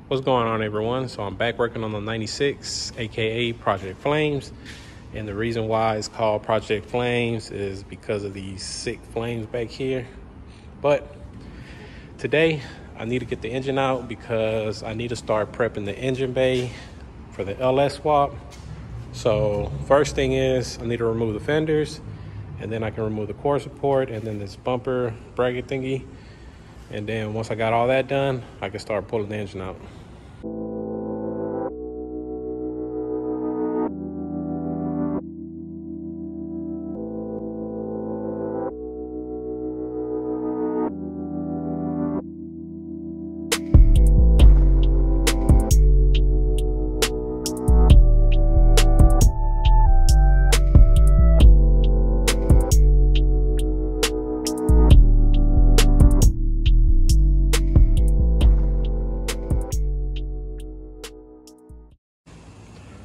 What's going on, everyone? So I'm back working on the 96, aka Project Flames. And the reason why it's called Project Flames is because of these sick flames back here. But today I need to get the engine out because I need to start prepping the engine bay for the LS swap. So first thing is I need to remove the fenders, and then I can remove the core support and then this bumper bracket thingy. And then once I got all that done, I can start pulling the engine out.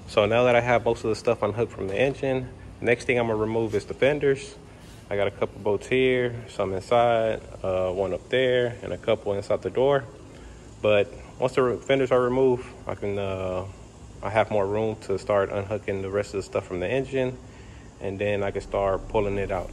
So now that I have most of the stuff unhooked from the engine, next thing I'm gonna remove is the fenders. I got a couple bolts here, some inside, one up there, and a couple inside the door. But once the fenders are removed, I have more room to start unhooking the rest of the stuff from the engine, and then I can start pulling it out.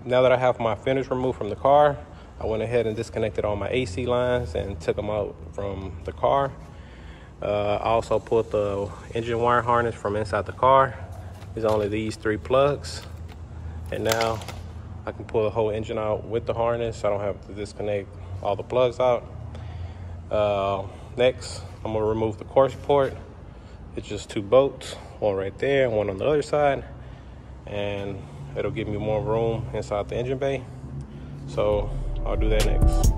Now that I have my fenders removed from the car, I went ahead and disconnected all my AC lines and took them out from the car. I also pulled the engine wire harness from inside the car. There's only these 3 plugs. And now I can pull the whole engine out with the harness. I don't have to disconnect all the plugs out. Next, I'm gonna remove the core support. It's just 2 bolts, one right there and one on the other side. And it'll give me more room inside the engine bay. So I'll do that next.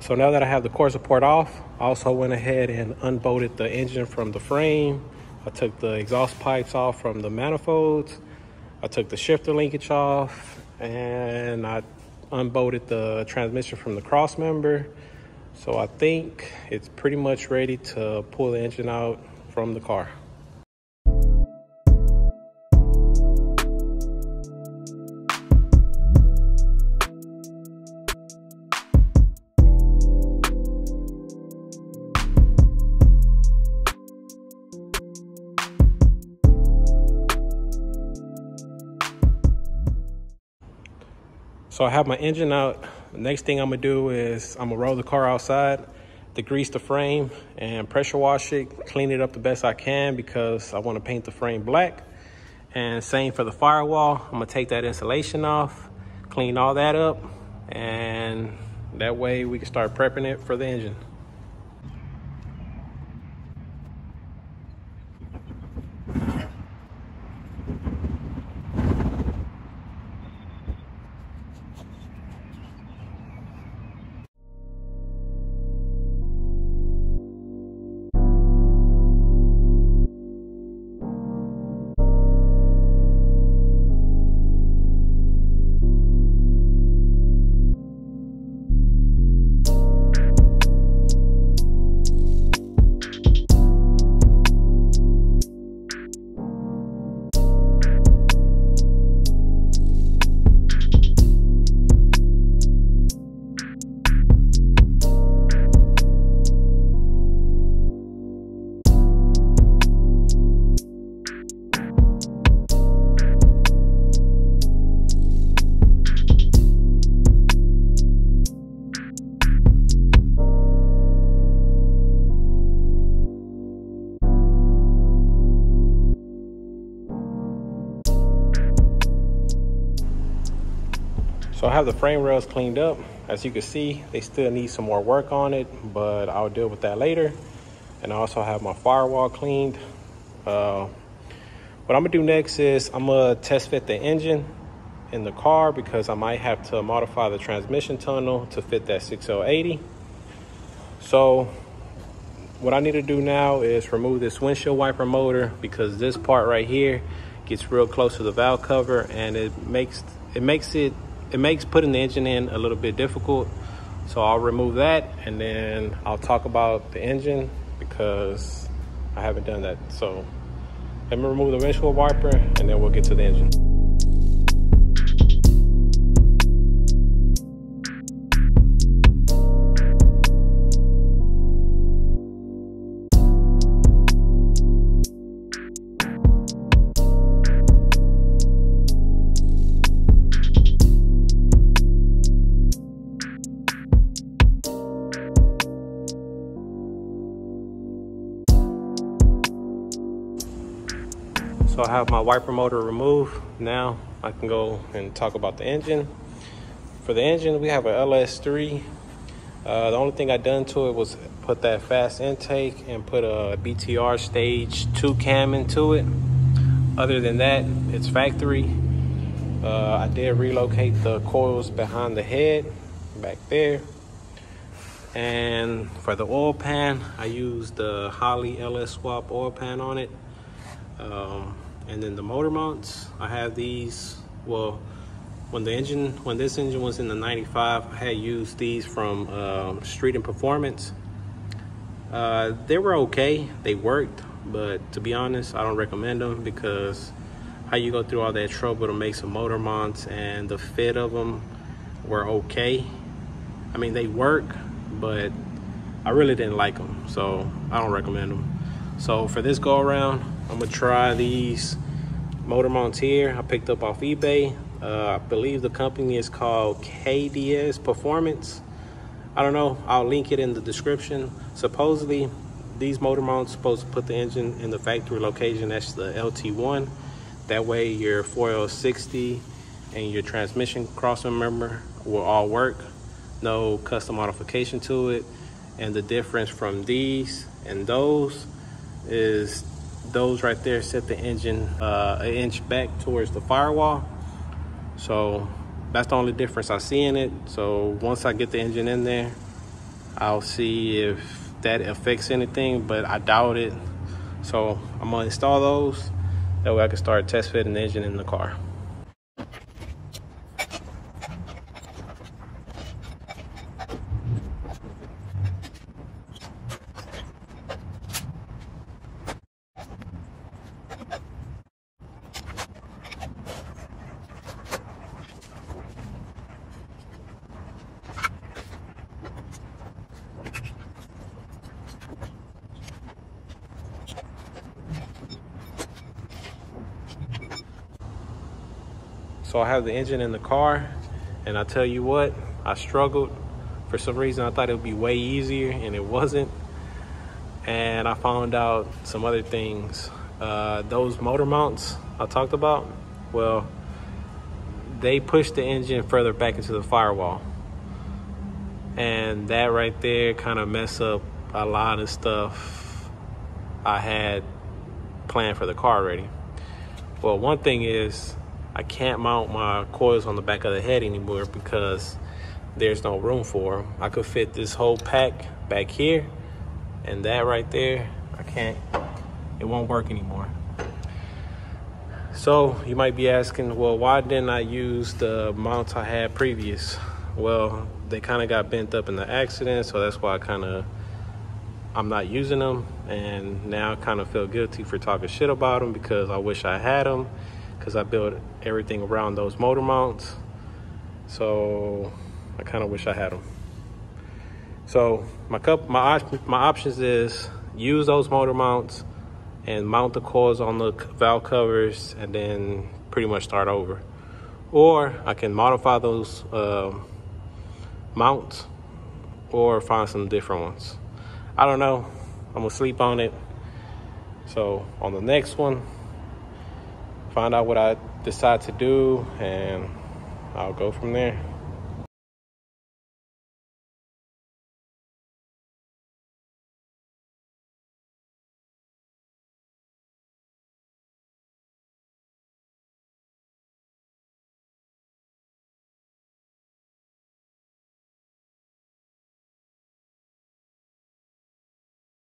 So now that I have the core support off, I also went ahead and unbolted the engine from the frame. I took the exhaust pipes off from the manifolds. I took the shifter linkage off, and I unbolted the transmission from the cross member. So I think it's pretty much ready to pull the engine out from the car. So I have my engine out. The next thing I'm gonna do is I'm gonna roll the car outside, degrease the frame and pressure wash it, clean it up the best I can because I wanna paint the frame black. And same for the firewall. I'm gonna take that insulation off, clean all that up, and that way we can start prepping it for the engine. So I have the frame rails cleaned up. As you can see, they still need some more work on it, but I'll deal with that later. And I also have my firewall cleaned. What I'm gonna do next is I'm gonna test fit the engine in the car because I might have to modify the transmission tunnel to fit that 6080. So what I need to do now is remove this windshield wiper motor because this part right here gets real close to the valve cover, and it makes putting the engine in a little bit difficult. So I'll remove that, and then I'll talk about the engine because I haven't done that. So let me remove the windshield wiper, and then we'll get to the engine. So I have my wiper motor removed. Now I can go and talk about the engine. For the engine, we have a LS3. The only thing I done to it was put that fast intake and put a BTR stage 2 cam into it. Other than that, it's factory. I did relocate the coils behind the head back there. And for the oil pan, I used the Holley LS Swap oil pan on it. And then the motor mounts, I have these. Well, when this engine was in the 95, I had used these from Street and Performance. They were okay, they worked, but to be honest, I don't recommend them because how you go through all that trouble to make some motor mounts, and the fit of them were okay. I mean, they work, but I really didn't like them, so I don't recommend them. So for this go around, I'm gonna try these motor mounts here I picked up off eBay. I believe the company is called KDS Performance. I don't know, I'll link it in the description. Supposedly these motor mounts supposed to put the engine in the factory location. That's the LT1. That way your 4L60 and your transmission crossmember will all work. No custom modification to it. And the difference from these and those is those right there set the engine an inch back towards the firewall. So that's the only difference I see in it. So once I get the engine in there, I'll see if that affects anything, but I doubt it. So I'm gonna install those. That way I can start test fitting the engine in the car. So I have the engine in the car, and I tell you what, I struggled. For some reason, I thought it would be way easier, and it wasn't. And I found out some other things. Those motor mounts I talked about, well, they push the engine further back into the firewall. And that right there kind of messed up a lot of stuff I had planned for the car already. Well, one thing is, I can't mount my coils on the back of the head anymore because there's no room for them. I could fit this whole pack back here, and that right there, I can't, it won't work anymore. So you might be asking, well, why didn't I use the mounts I had previous? Well, they kind of got bent up in the accident, so that's why I'm not using them. And now I kind of feel guilty for talking shit about them because I wish I had them, because I built everything around those motor mounts. So I kind of wish I had them. So my options is use those motor mounts and mount the coils on the valve covers and then pretty much start over. Or I can modify those mounts or find some different ones. I don't know. I'm gonna sleep on it. So on the next one, find out what I decide to do, and I'll go from there.